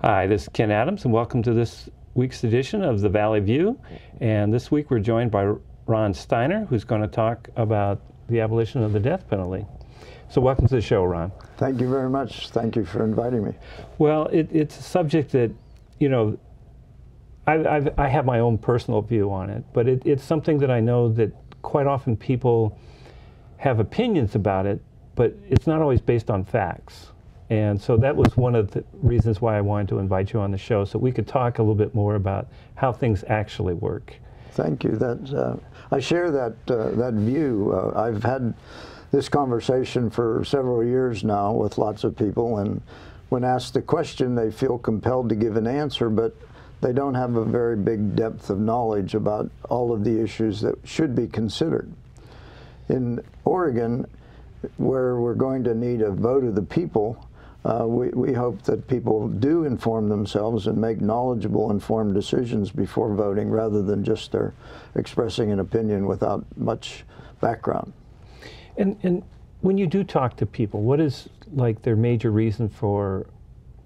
Hi, this is Ken Adams, and welcome to this week's edition of the Valley View. And this week we're joined by Ron Steiner, who's going to talk about the abolition of the death penalty. So welcome to the show, Ron. Thank you very much. Thank you for inviting me. Well, it's a subject that, you know, I have my own personal view on it, but it's something that I know that quite often people have opinions about it, but it's not always based on facts. And so that was one of the reasons why I wanted to invite you on the show, so we could talk a little bit more about how things actually work. Thank you. I share that view. I've had this conversation for several years now with lots of people, and when asked the question, they feel compelled to give an answer, but they don't have a very big depth of knowledge about all of the issues that should be considered. In Oregon, where we're going to need a vote of the people, we hope that people do inform themselves and make knowledgeable, informed decisions before voting, rather than just their expressing an opinion without much background. And when you do talk to people, what is like their major reason for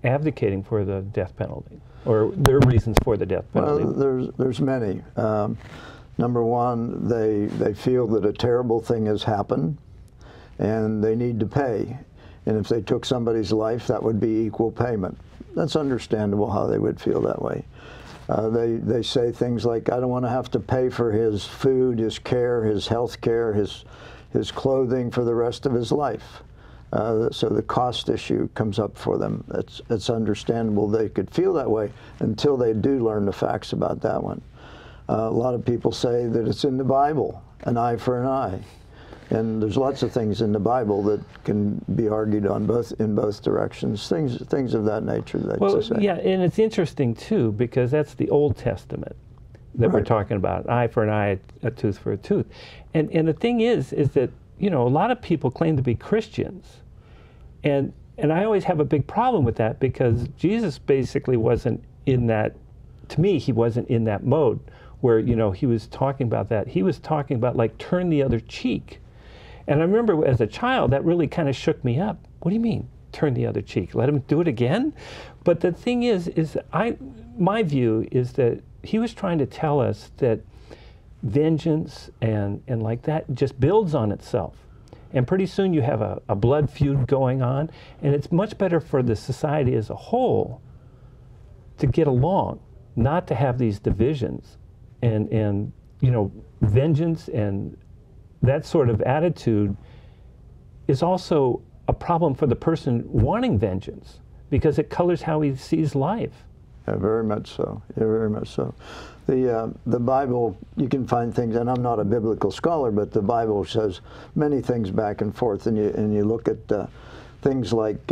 advocating for the death penalty, or their reasons for the death penalty? Well, there's many. Number one, they feel that a terrible thing has happened, and they need to pay. And if they took somebody's life, that would be equal payment. That's understandable how they would feel that way. They say things like, I don't want to have to pay for his food, his care, his health care, his clothing for the rest of his life. So the cost issue comes up for them. It's understandable they could feel that way until they do learn the facts about that one. A lot of people say that it's in the Bible, an eye for an eye. And there's lots of things in the Bible that can be argued on in both directions, things of that nature. Well, yeah, and it's interesting too, because that's the Old Testament that we're talking about, an eye for an eye, a tooth for a tooth. And the thing is that, you know, a lot of people claim to be Christians, and I always have a big problem with that, because Jesus basically wasn't in that, to me, he wasn't in that mode where, you know, he was talking about that. He was talking about, like, turn the other cheek. And I remember as a child, that really kind of shook me up. What do you mean, turn the other cheek? Let him do it again? But the thing is my view is that he was trying to tell us that vengeance and like that just builds on itself. And pretty soon you have a blood feud going on, and it's much better for the society as a whole to get along, not to have these divisions. And you know, vengeance and that sort of attitude is also a problem for the person wanting vengeance, because it colors how he sees life. Yeah, very much so. Yeah, very much so. The Bible, you can find things, and I'm not a biblical scholar, but the Bible says many things back and forth, and you look at things like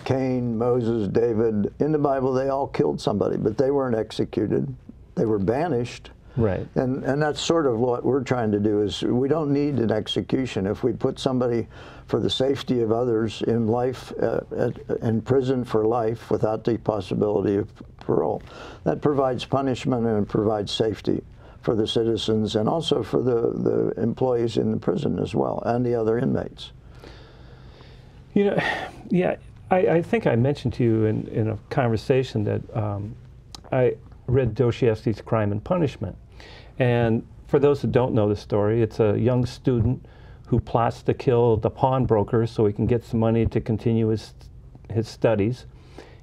Cain, Moses, David. In the Bible, they all killed somebody, but they weren't executed. They were banished. Right. And that's sort of what we're trying to do, is we don't need an execution. If we put somebody for the safety of others in life, in prison for life without the possibility of parole, that provides punishment and provides safety for the citizens, and also for the employees in the prison as well, and the other inmates. You know, yeah, I think I mentioned to you in a conversation that I read Dostoevsky's Crime and Punishment. And for those who don't know the story, it's a young student who plots to kill the pawnbroker so he can get some money to continue his studies.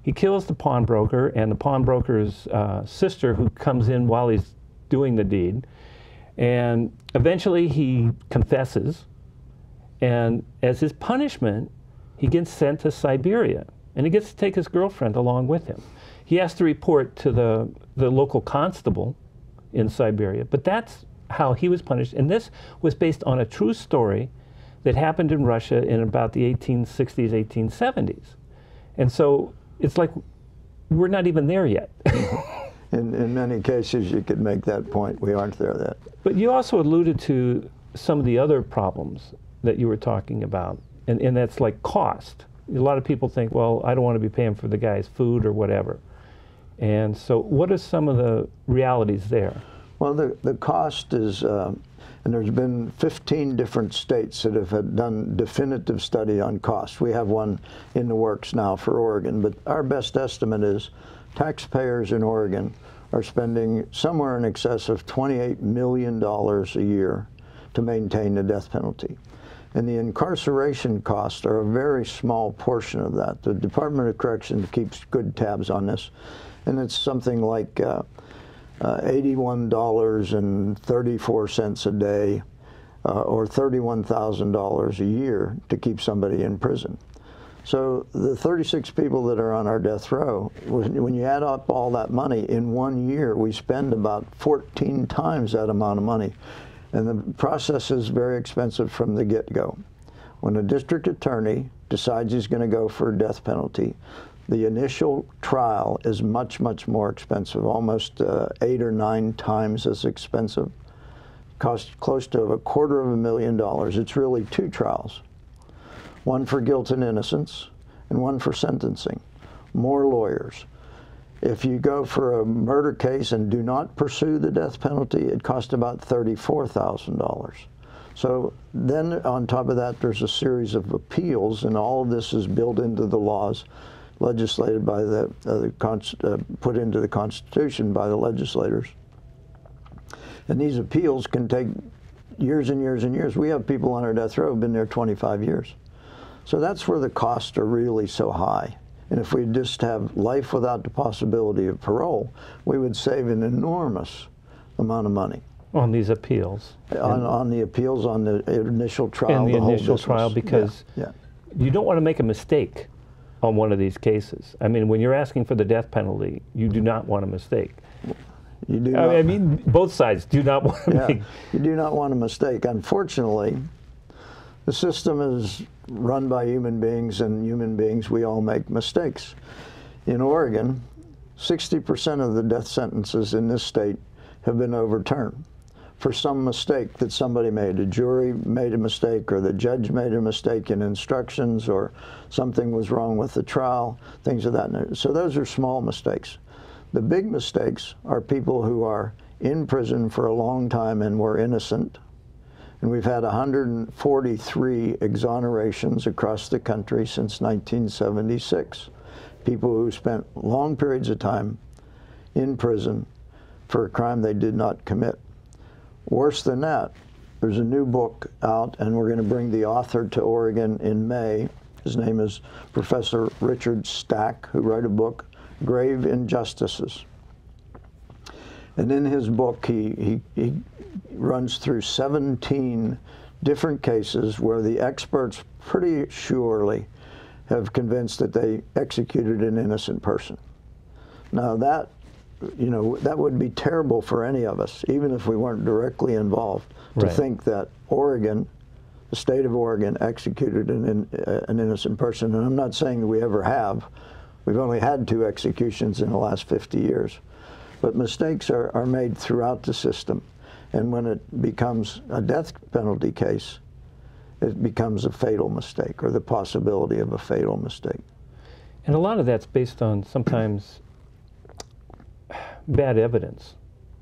He kills the pawnbroker, and the pawnbroker's sister, who comes in while he's doing the deed. And eventually he confesses, and as his punishment, he gets sent to Siberia, and he gets to take his girlfriend along with him. He has to report to the local constable in Siberia, but that's how he was punished. And this was based on a true story that happened in Russia in about the 1860s, 1870s. And so it's like we're not even there yet. In many cases, you could make that point. We aren't there yet. But you also alluded to some of the other problems that you were talking about, and that's like cost. A lot of people think, well, I don't want to be paying for the guy's food or whatever. And so what are some of the realities there? Well, the cost is, and there's been 15 different states that have done definitive study on cost. We have one in the works now for Oregon, but our best estimate is taxpayers in Oregon are spending somewhere in excess of $28 million a year to maintain the death penalty. And the incarceration costs are a very small portion of that. The Department of Corrections keeps good tabs on this, and it's something like $81.34 a day, or $31,000 a year to keep somebody in prison. So the 36 people that are on our death row, when you add up all that money, in 1 year we spend about 14 times that amount of money. And the process is very expensive from the get-go. When a district attorney decides he's going to go for a death penalty, the initial trial is much, much more expensive, almost 8 or 9 times as expensive. Costs close to $250,000. It's really 2 trials, one for guilt and innocence and one for sentencing. More lawyers. If you go for a murder case and do not pursue the death penalty, it costs about $34,000. So then on top of that, there's a series of appeals, and all of this is built into the laws legislated by put into the Constitution by the legislators. And these appeals can take years and years and years. We have people on our death row who've been there 25 years. So that's where the costs are really so high. And if we just have life without the possibility of parole, we would save an enormous amount of money. On these appeals. On the appeals, on the initial trial. In the initial trial, because yeah. You don't want to make a mistake on one of these cases. I mean, when you're asking for the death penalty, you do not want a mistake. You do not, I mean, both sides do not want to make. You do not want a mistake. Unfortunately, the system is run by human beings, and human beings, we all make mistakes. In Oregon, 60% of the death sentences in this state have been overturned for some mistake that somebody made. A jury made a mistake, or the judge made a mistake in instructions, or something was wrong with the trial, things of that nature. So those are small mistakes. The big mistakes are people who are in prison for a long time and were innocent. And we've had 143 exonerations across the country since 1976. People who spent long periods of time in prison for a crime they did not commit. Worse than that, there's a new book out, and we're going to bring the author to Oregon in May. His name is Professor Richard Stack, who wrote a book, Grave Injustices. And in his book, he runs through 17 different cases where the experts pretty surely have convinced that they executed an innocent person. Now that, that would be terrible for any of us, even if we weren't directly involved, to think that Oregon, the state of Oregon, executed an innocent person. And I'm not saying that we ever have. We've only had 2 executions in the last 50 years. But mistakes are made throughout the system. And when it becomes a death penalty case, it becomes a fatal mistake, or the possibility of a fatal mistake. And a lot of that's based on sometimes bad evidence.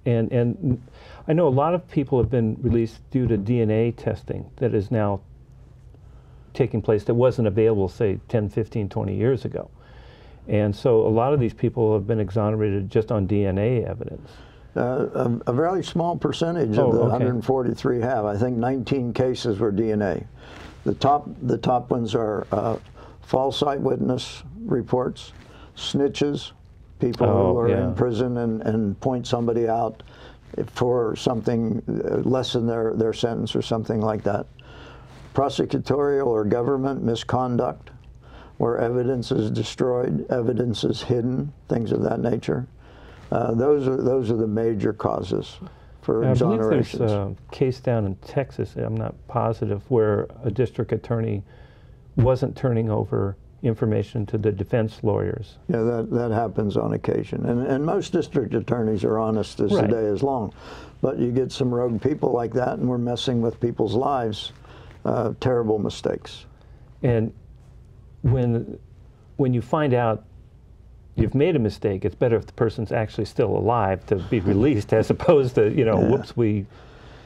And I know a lot of people have been released due to DNA testing that is now taking place that wasn't available, say, 10, 15, 20 years ago. And so a lot of these people have been exonerated just on DNA evidence. A very small percentage of the 143 have. I think 19 cases were DNA. The top ones are false eyewitness reports, snitches, people who are in prison and point somebody out for something less than their sentence or something like that. Prosecutorial or government misconduct, where evidence is destroyed, evidence is hidden, things of that nature. Those are the major causes for exonerations. I believe there's a case down in Texas, I'm not positive, where a district attorney wasn't turning over information to the defense lawyers. Yeah, that happens on occasion. And most district attorneys are honest as the day is long. But you get some rogue people like that, and we're messing with people's lives. Terrible mistakes. And when you find out you've made a mistake, it's better if the person's actually still alive to be released, as opposed to, whoops, we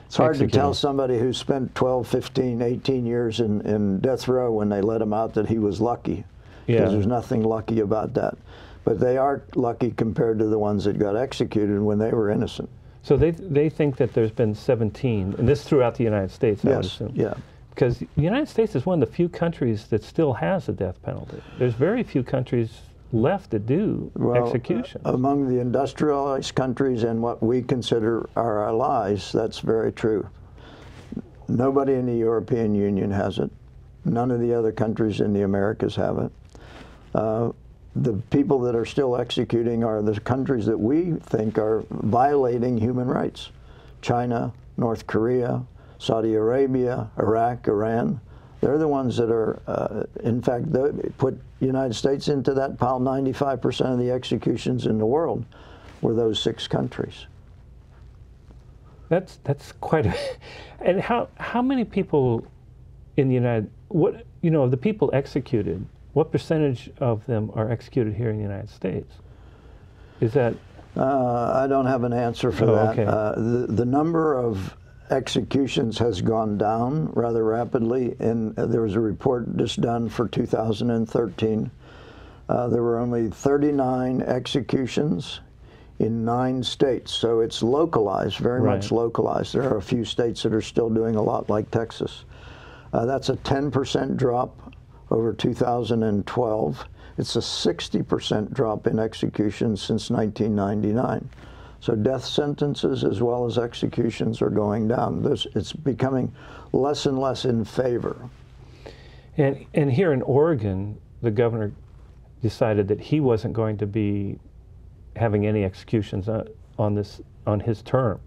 It's hard to tell somebody who spent 12, 15, 18 years in death row when they let him out that he was lucky, because there's nothing lucky about that. But they are lucky compared to the ones that got executed when they were innocent. So they think that there's been 17, and this throughout the United States, I would Yes, assume. yeah. Because the United States is one of the few countries that still has the death penalty. There's very few countries left that do executions. Among the industrialized countries and what we consider our allies, that's very true. Nobody in the European Union has it. None of the other countries in the Americas have it. The people that are still executing are the countries that we think are violating human rights. China, North Korea, Saudi Arabia, Iraq, Iran. They're the ones that are, in fact, they put the United States into that pile. 95% of the executions in the world were those 6 countries. That's quite a... And how many people in the the people executed, what percentage of them are executed here in the United States? Is that... I don't have an answer for that. Okay. The number of executions has gone down rather rapidly, and there was a report just done for 2013. There were only 39 executions in 9 states, so it's localized, very much localized. There are a few states that are still doing a lot, like Texas. That's a 10% drop over 2012. It's a 60% drop in executions since 1999. So death sentences as well as executions are going down. It's becoming less and less in favor. And here in Oregon, the governor decided that he wasn't going to be having any executions on his term.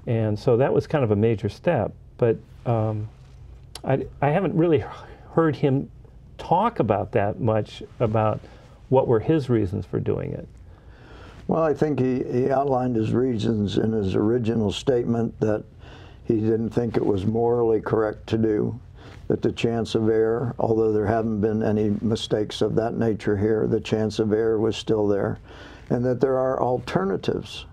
And so that was kind of a major step. But I haven't really heard him talk about that much, about what were his reasons for doing it. Well, I think he outlined his reasons in his original statement, that he didn't think it was morally correct to do, that the chance of error, although there haven't been any mistakes of that nature here, the chance of error was still there, and that there are alternatives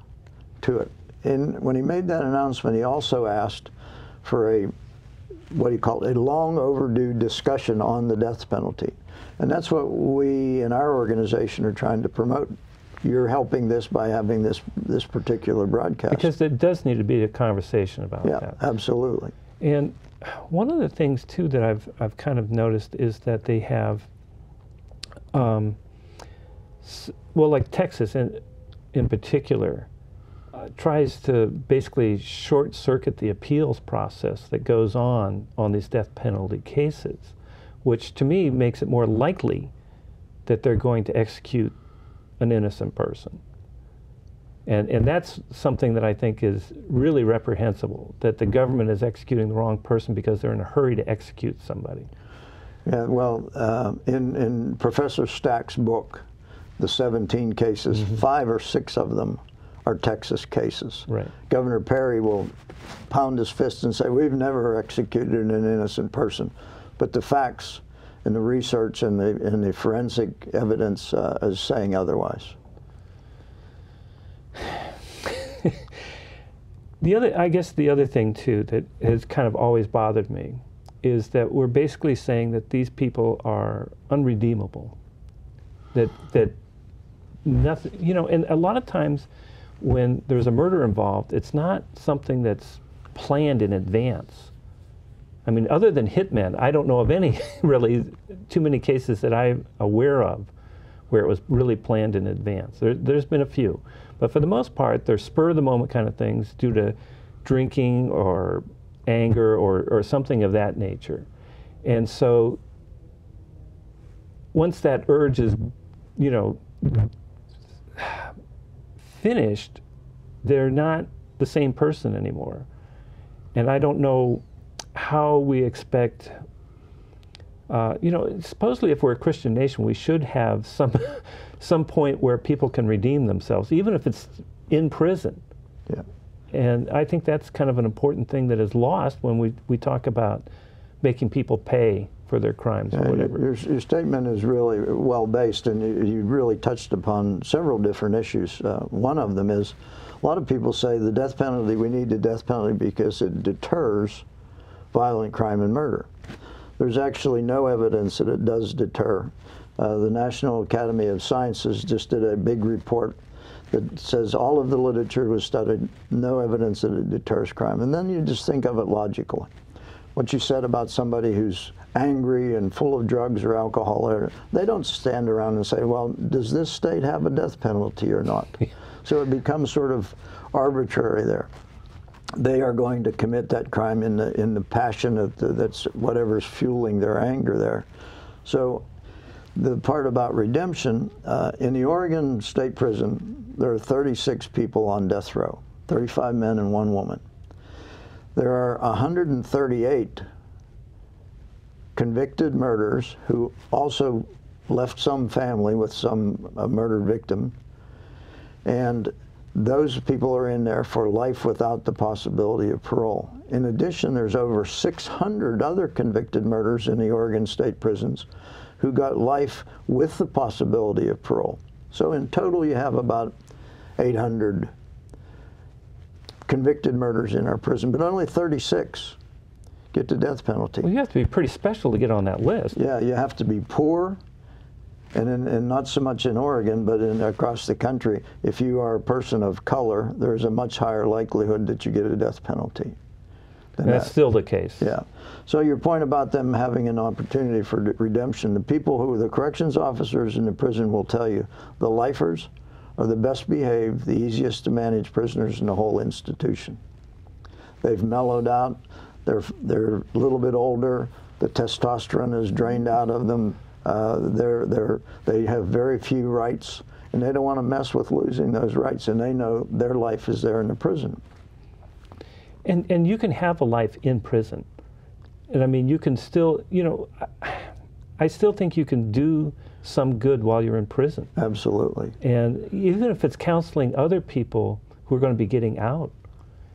to it. And when he made that announcement, he also asked for what he called a long overdue discussion on the death penalty. And that's what we in our organization are trying to promote. You're helping this by having this particular broadcast. Because there does need to be a conversation about that. Yeah, absolutely. And one of the things too that I've kind of noticed is that they have, well, like Texas in particular, tries to basically short circuit the appeals process that goes on these death penalty cases, which to me makes it more likely that they're going to execute an innocent person. And that's something that I think is really reprehensible, that the government is executing the wrong person because they're in a hurry to execute somebody. Yeah, well, in Professor Stack's book, the 17 cases, 5 or 6 of them are Texas cases. Right. Governor Perry will pound his fist and say, we've never executed an innocent person. But the facts and the research and the forensic evidence is saying otherwise. I guess the other thing too that has kind of always bothered me is that we're basically saying that these people are unredeemable. That nothing, and a lot of times when there's a murder involved, it's not something that's planned in advance. I mean, other than hitmen, I don't know of any really too many cases that I'm aware of where it was really planned in advance. There's been a few, but for the most part, they're spur-of-the-moment kind of things due to drinking or anger or something of that nature. And so once that urge is, finished, they're not the same person anymore. And I don't know how we expect, supposedly if we're a Christian nation, we should have some point where people can redeem themselves, even if it's in prison. Yeah. And I think that's kind of an important thing that is lost when we talk about making people pay for their crimes or whatever. Your statement is really well-based, and you really touched upon several different issues. One of them is, a lot of people say the death penalty, we need the death penalty because it deters violent crime and murder. There's actually no evidence that it does deter. The National Academy of Sciences just did a big report that says all of the literature was studied, no evidence that it deters crime. And then you just think of it logically. What you said about somebody who's angry and full of drugs or alcohol, they don't stand around and say, well, does this state have a death penalty or not? So it becomes sort of arbitrary there. They are going to commit that crime in the passion of that's whatever's fueling their anger there. So the part about redemption, in the Oregon State Prison, there are 36 people on death row, 35 men and 1 woman. There are 138 convicted murderers who also left some family with some murdered victim, and those people are in there for life without the possibility of parole. In addition, there's over 600 other convicted murderers in the Oregon State prisons who got life with the possibility of parole. So in total, you have about 800 convicted murders in our prison, but only 36 get the death penalty. Well, you have to be pretty special to get on that list. Yeah, you have to be poor, and not so much in Oregon, but across the country. If you are a person of color, there's a much higher likelihood that you get a death penalty. That's still the case. Yeah. So your point about them having an opportunity for redemption, the corrections officers in the prison will tell you, the lifers are the best behaved, the easiest to manage prisoners in the whole institution. They've mellowed out, they're a little bit older, the testosterone is drained out of them, they have very few rights, and they don't want to mess with losing those rights, and they know their life is there in the prison. And you can have a life in prison. And I mean, you can still, you know, I still think you can do some good while you're in prison. Absolutely. And even if it's counseling other people who are going to be getting out.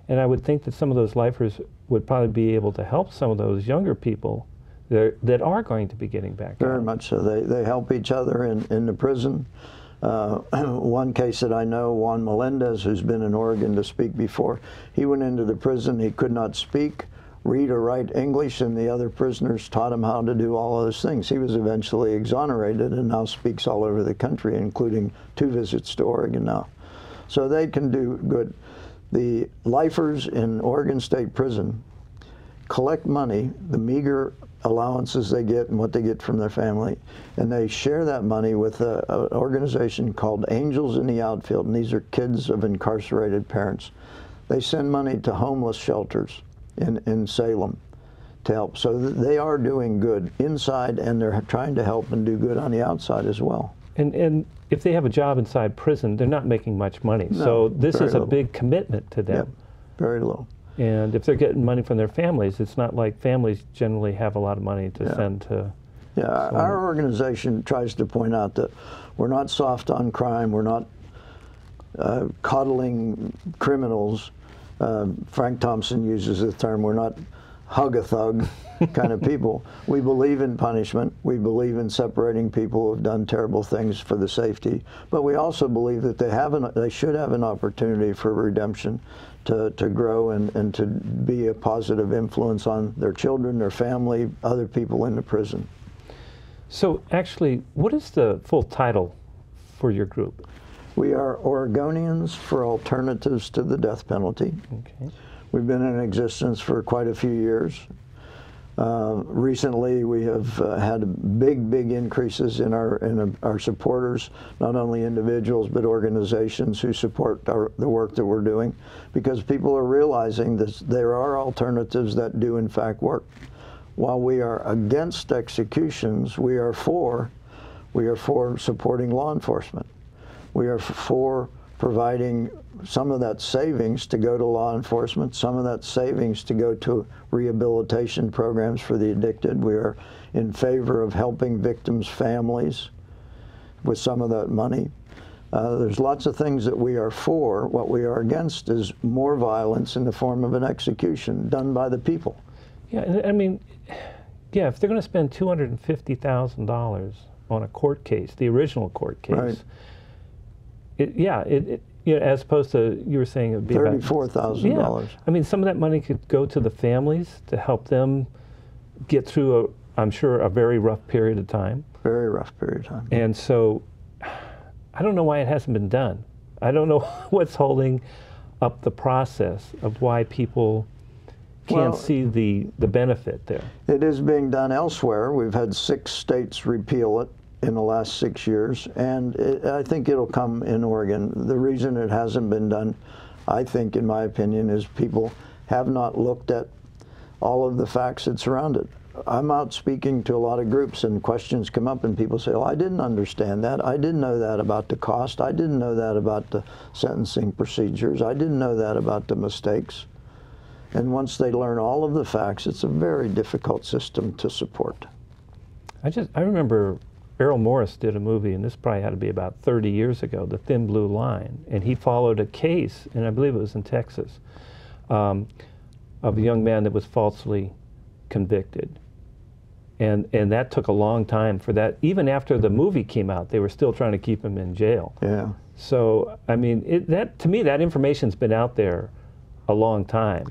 And I would think that some of those lifers would probably be able to help some of those younger people that are going to be getting back out. Very much so. They help each other in the prison. One case that I know, Juan Melendez, who's been in Oregon to speak before, he went into the prison, he could not speak, read or write English, and the other prisoners taught him how to do all those things. He was eventually exonerated and now speaks all over the country, including 2 visits to Oregon now. So they can do good. The lifers in Oregon State Prison collect money, the meager allowances they get and what they get from their family, and they share that money with an organization called Angels in the Outfield, and these are kids of incarcerated parents. They send money to homeless shelters in Salem to help. So they are doing good inside, and they're trying to help and do good on the outside as well. And if they have a job inside prison, they're not making much money. No, so this is little. a big commitment to them. Yep, very low. And if they're getting money from their families, it's not like families generally have a lot of money to send to. Yeah, our organization tries to point out that we're not soft on crime, we're not coddling criminals. Frank Thompson uses the term, we're not hug-a-thug kind of people. We believe in punishment. We believe in separating people who have done terrible things for the safety. But we also believe that they should have an opportunity for redemption, to grow and to be a positive influence on their children, their family, other people in the prison. So actually, what is the full title for your group? We are Oregonians for Alternatives to the Death Penalty. Okay. We've been in existence for quite a few years. Recently, we have had big increases in our supporters, not only individuals but organizations who support the work that we're doing, because people are realizing that there are alternatives that do in fact work. While we are against executions, we are for supporting law enforcement. We are for providing some of that savings to go to law enforcement, some of that savings to go to rehabilitation programs for the addicted. We are in favor of helping victims' families with some of that money. There's lots of things that we are for. What we are against is more violence in the form of an execution done by the people. Yeah, I mean, yeah, if they're going to spend $250,000 on a court case, the original court case, right. As opposed to, you were saying it would be $34,000. Yeah, I mean, some of that money could go to the families to help them get through, I'm sure, a very rough period of time. very rough period of time. And so I don't know why it hasn't been done. I don't know what's holding up the process of why people can't see the benefit there. It is being done elsewhere. We've had 6 states repeal it in the last 6 years, and I think it'll come in Oregon. The reason it hasn't been done, I think, in my opinion, is people have not looked at all of the facts that surround it. I'm out speaking to a lot of groups, and questions come up, and people say, "Oh, I didn't understand that. I didn't know that about the cost. I didn't know that about the sentencing procedures. I didn't know that about the mistakes." And once they learn all of the facts, it's a very difficult system to support. I remember Errol Morris did a movie, and this probably had to be about 30 years ago, The Thin Blue Line, and he followed a case, and I believe it was in Texas, of a young man that was falsely convicted. And that took a long time for that. Even after the movie came out, they were still trying to keep him in jail. Yeah. So, I mean, to me, that information's been out there a long time.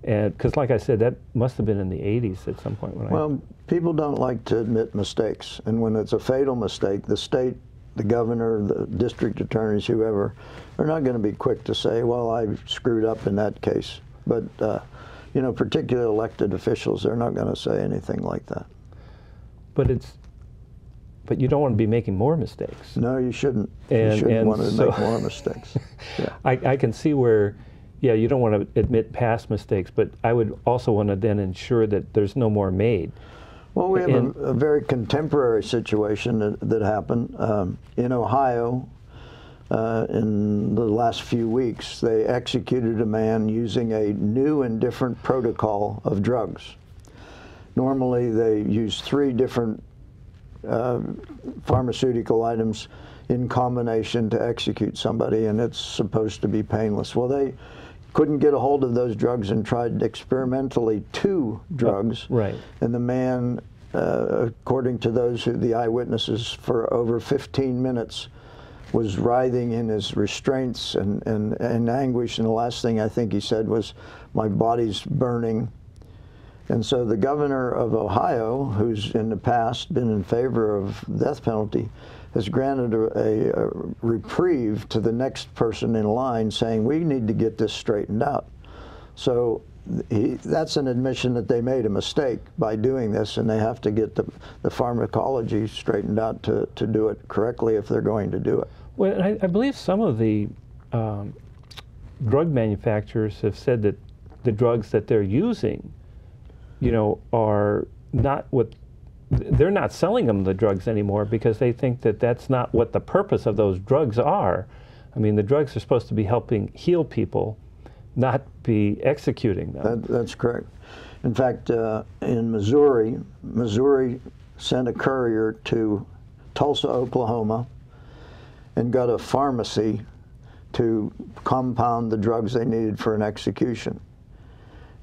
And because, like I said, that must have been in the 80s at some point. Well, people don't like to admit mistakes. And when it's a fatal mistake, the state, the governor, the district attorneys, whoever, are not going to be quick to say, well, I screwed up in that case. But, you know, particularly elected officials, they're not going to say anything like that. But you don't want to be making more mistakes. No, you shouldn't. You shouldn't want to make more mistakes. Yeah. I can see where, yeah, you don't want to admit past mistakes, but I would also want to then ensure that there's no more made. Well, we have a very contemporary situation that happened in Ohio. In the last few weeks, they executed a man using a new and different protocol of drugs. Normally, they use 3 different pharmaceutical items in combination to execute somebody, and it's supposed to be painless. Well, they couldn't get a hold of those drugs and tried experimentally 2 drugs. Right. And the man, according to the eyewitnesses, for over 15 minutes was writhing in his restraints and anguish, and the last thing I think he said was, "My body's burning." And so the governor of Ohio, who's in the past been in favor of the death penalty, has granted a reprieve to the next person in line, saying, we need to get this straightened out. So that's an admission that they made a mistake by doing this, and they have to get the pharmacology straightened out to do it correctly if they're going to do it. Well, I believe some of the drug manufacturers have said that the drugs that they're using, you know, are not what, they're not selling them the drugs anymore because they think that that's not what the purpose of those drugs are. I mean, the drugs are supposed to be helping heal people, not be executing them. That's correct. In fact, in Missouri sent a courier to Tulsa, Oklahoma, and got a pharmacy to compound the drugs they needed for an execution.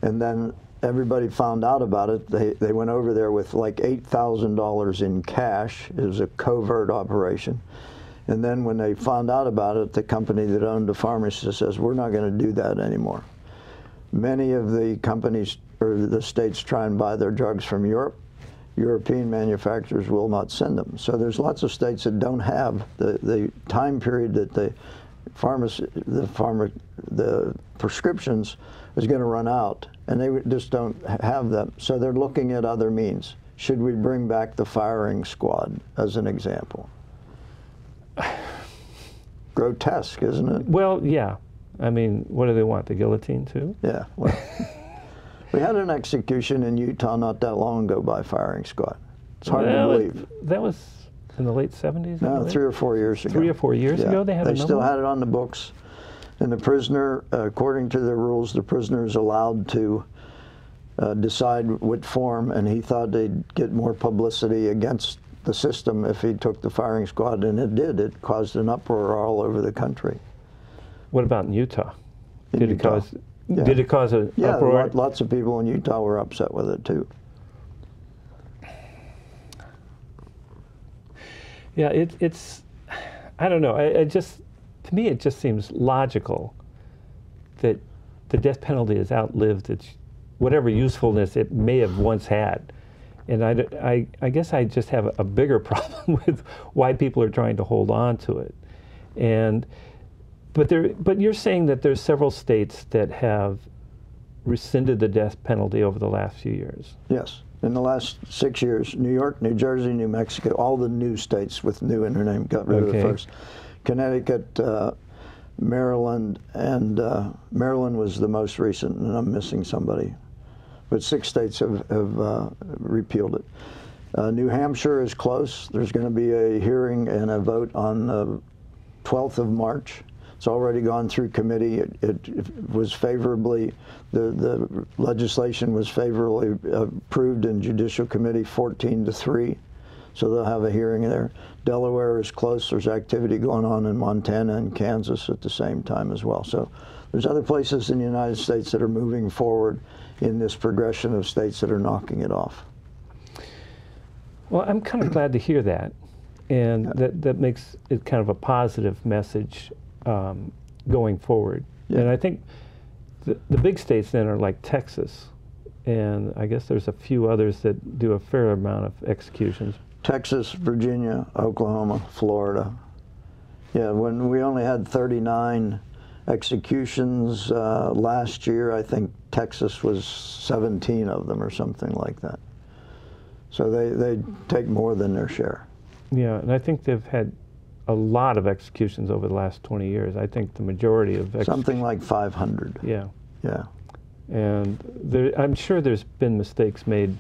And then everybody found out about it. They went over there with like $8,000 in cash. It was a covert operation. And then when they found out about it, the company that owned the pharmacy says, we're not going to do that anymore. Many of the companies or the states try and buy their drugs from Europe. European manufacturers will not send them. So there's lots of states that don't have the time period that the prescriptions is going to run out, and they just don't have them. So they're looking at other means. Should we bring back the firing squad, as an example? Grotesque, isn't it? Well, yeah. I mean, what do they want, the guillotine too? Yeah. Well, we had an execution in Utah not that long ago by firing squad. It's hard to believe. That was in the late 70s? No, 3 or 4 years ago. 3 or 4 years ago they had a number? They still had it on the books. And the prisoner, according to the rules, the prisoner is allowed to decide what form, and he thought they'd get more publicity against the system if he took the firing squad, and it did. It caused an uproar all over the country. What about in Utah? Did it cause an uproar? Yeah, lots of people in Utah were upset with it too. Yeah, it's I don't know. To me, it just seems logical that the death penalty has outlived its whatever usefulness it may have once had, And I guess I just have a bigger problem with why people are trying to hold on to it. But you're saying that there's several states that have rescinded the death penalty over the last few years. Yes. In the last 6 years, New York, New Jersey, New Mexico, all the new states with new in their name got rid of it first. Connecticut, Maryland, and Maryland was the most recent, and I'm missing somebody. But 6 states have repealed it. New Hampshire is close. There's going to be a hearing and a vote on the 12th of March. It's already gone through committee. It was favorably, the legislation was favorably approved in Judicial Committee 14-3. So they'll have a hearing there. Delaware is close. There's activity going on in Montana and Kansas at the same time as well. So there's other places in the United States that are moving forward in this progression of states that are knocking it off. Well, I'm kind of glad to hear that. And that makes it kind of a positive message going forward. And I think the big states then are like Texas, and I guess there's a few others that do a fair amount of executions. Texas, Virginia, Oklahoma, Florida. Yeah, when we only had 39 executions last year, I think Texas was 17 of them or something like that. So they take more than their share. Yeah, and I think they've had a lot of executions over the last 20 years. I think the majority of something like 500. Yeah. Yeah. And I'm sure there's been mistakes made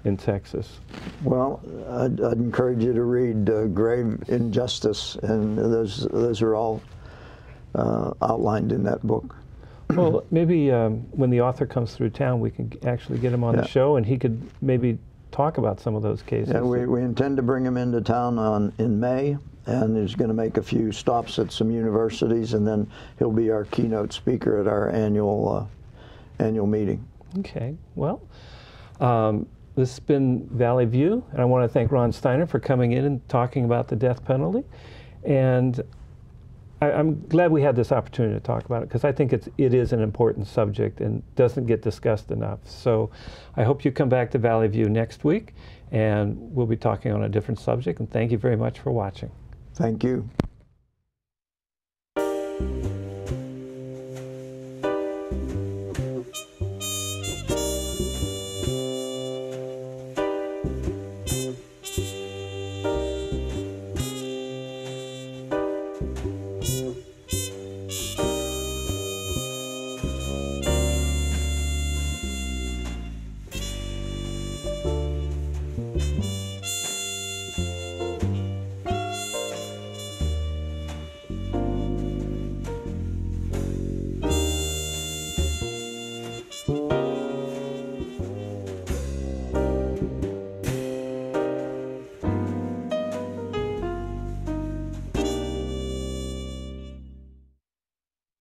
in Texas. Well, I'd encourage you to read Grave Injustice, and those are all outlined in that book. Well, maybe when the author comes through town, we can actually get him on the show, and he could maybe talk about some of those cases. Yeah, we intend to bring him into town in May, and he's going to make a few stops at some universities, and then he'll be our keynote speaker at our annual meeting. Okay. Well, this has been Valley View, and I want to thank Ron Steiner for coming in and talking about the death penalty. And I'm glad we had this opportunity to talk about it, because I think it is an important subject and doesn't get discussed enough. So I hope you come back to Valley View next week, and we'll be talking on a different subject. And thank you very much for watching. Thank you.